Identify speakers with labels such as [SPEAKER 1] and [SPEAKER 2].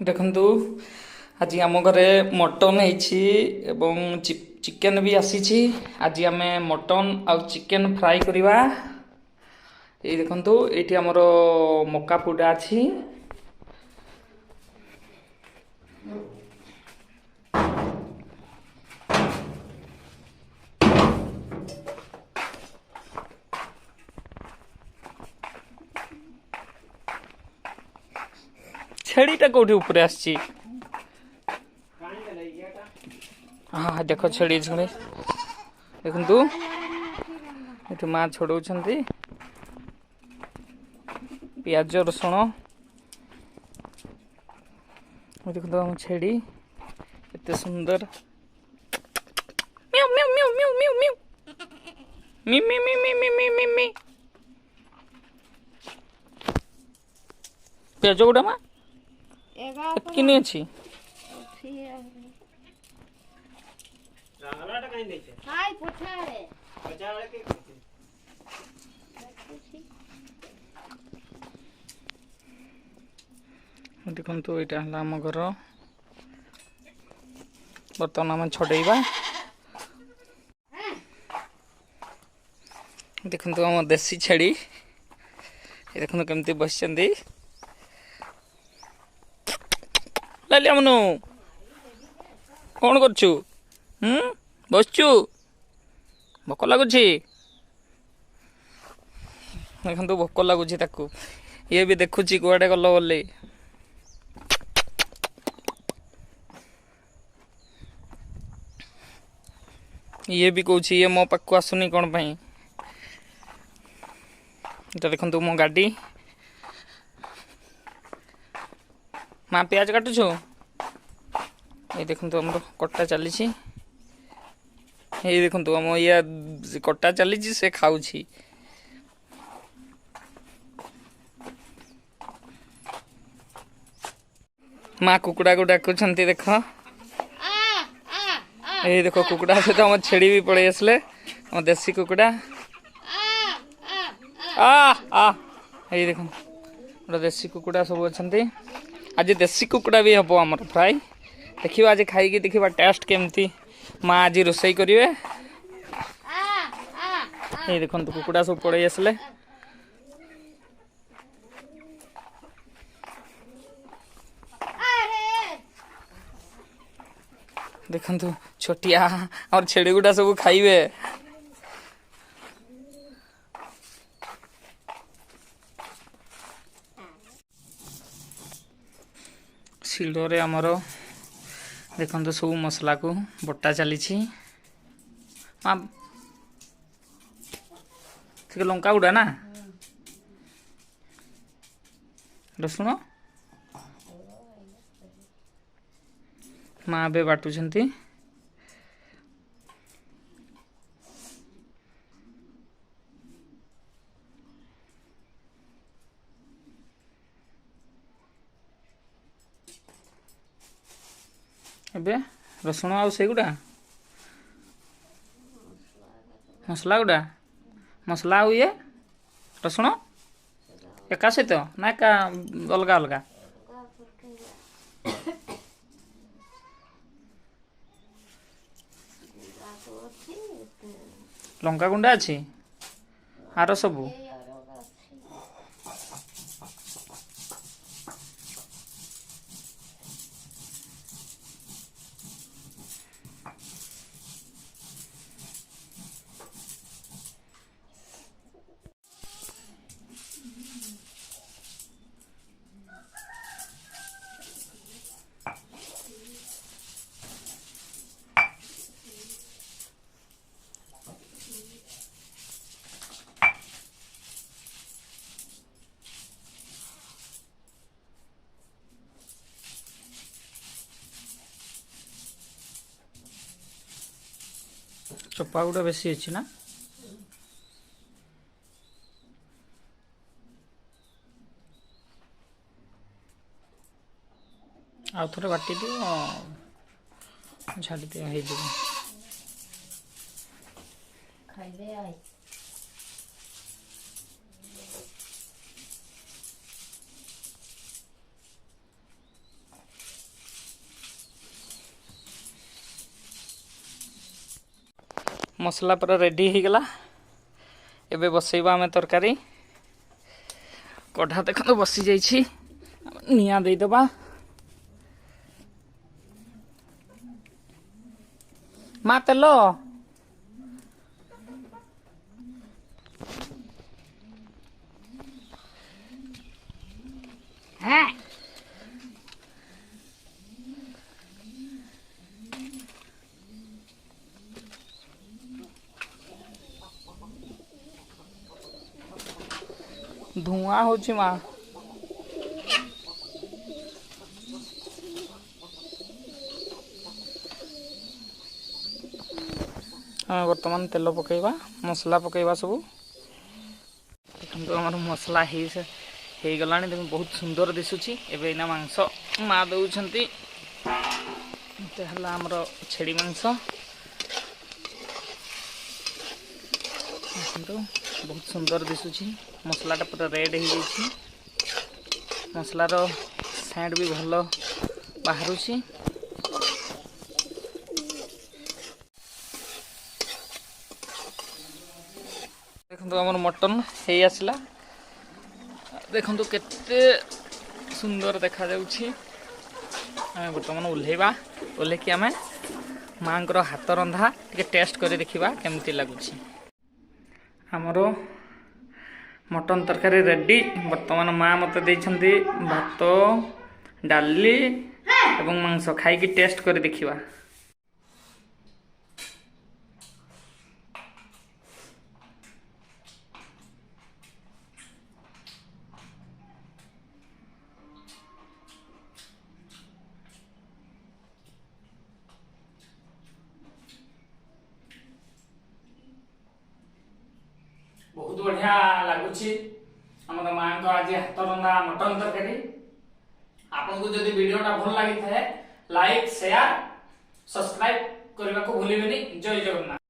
[SPEAKER 1] देखंतु आज आम घरे मटन एवं चिकेन भी आसी। आज आम मटन आउ चिकेन फ्राई करवा। ये देखंतु ये आमर मका पुडा अच्छी। छेड़ीटा कौटी ऊपर आसी। हाँ देख छेड़ी छेड़ी देखु ये माँ छड़ौ पियाज रसुण देखो हम छेड़ी एते सुंदर म्याऊ म्याऊ म्याऊ म्याऊ म्याऊ म्याऊ मी मी मी मी मी मी मी मी पियाज गुड़ा माँ किने छी
[SPEAKER 2] रांगलाटा काई देछे हाय पोछारे पोछारे के
[SPEAKER 1] देखो यहाँ आम घर बर्तमान आम छड़ेबा। देखो आम देसी छेड़ी देखो केमती बस मनु कौन करछु बसचु भोक लगुच देखो भोक लगुच ये भी देखुची कुआडे गल बोली ये भी कौच ये मो पाक आसुनी कौन पाई देखु मो गाड़ी माँ प्याज काटुछु ये देखु आम कटा चली ये देखु आम या कटा चली से खाऊ माँ कुकुड़ा को डाकुंट देख ये देखो कुकुड़ा सहित आम छेड़ी भी पड़े आसले आम देसी कुकुड़ा ये देखो गोटे देसी कुकुड़ा सब अच्छा। आज देसी कुकुड़ा भी हम आम फ्राई देखिए आज खाई देखा टेस्ट केमती माँ आज रोसई करेंगे। ये देखो कुकुड़ा सब पड़े आसले देखु छोटिया और छेड़ी गुड़ा सब खाइबे। शिଳରେ आमर देखो सब मसला को बटा चली लंका गुड़ा ना रसुण माँ बे बाटुंट एबे रसुण आउ से गुड़ा मसला गुड़ा मसला आउ ये रसुण एका सहित ना एका अलग अलग लंका गुंडा अच्छी आर सबू चोपा गुड़ा बेसी अच्छी ना आउ थे बाटी दियो छाड़ी दिया हो मसला पूरा रेडी हो गला। एबे बसैबा आमे तरकारी। कढ़ा देखो तो बसी जाइछि। निया दे दबा। मा तेल
[SPEAKER 2] हाँ
[SPEAKER 1] धुआं होछि मा। हाँ वर्तमान तेल पकेबा मसला पकेबा सब। देखो हमर मसला हे गलानी देखो बहुत सुंदर दिसुछि। एबे इना मांस मा दउछंती। तेहला हमर छेड़ी मांस देखो बहुत सुंदर दिसुछि। मसलाटा पूरा रेड हो जाइछि। मसलार सेंट भी भल बाहरुछि। देखो हमर मटन हे आसला। देखो केते सुंदर देखा जाउछि। बर्तमान ओल्हेबा ओल्हेकी आमे मांकर हाथ रंधा टिके टेस्ट करे देखिबा केमती लागुछि। हमरो मटन तरकारी रेडी। बर्तमान माँ मते देइछंती भात डाली एवं मांस खाई टेस्ट करे देखिबा। बहुत बढ़िया लगुच आम माँ को आज हाथ रंधा मटन तरकारी। आपन को जदि वीडियोटा भल लगी थाए लाइक शेयर सब्सक्राइब करने को भूलिबेनी। जय जगन्नाथ।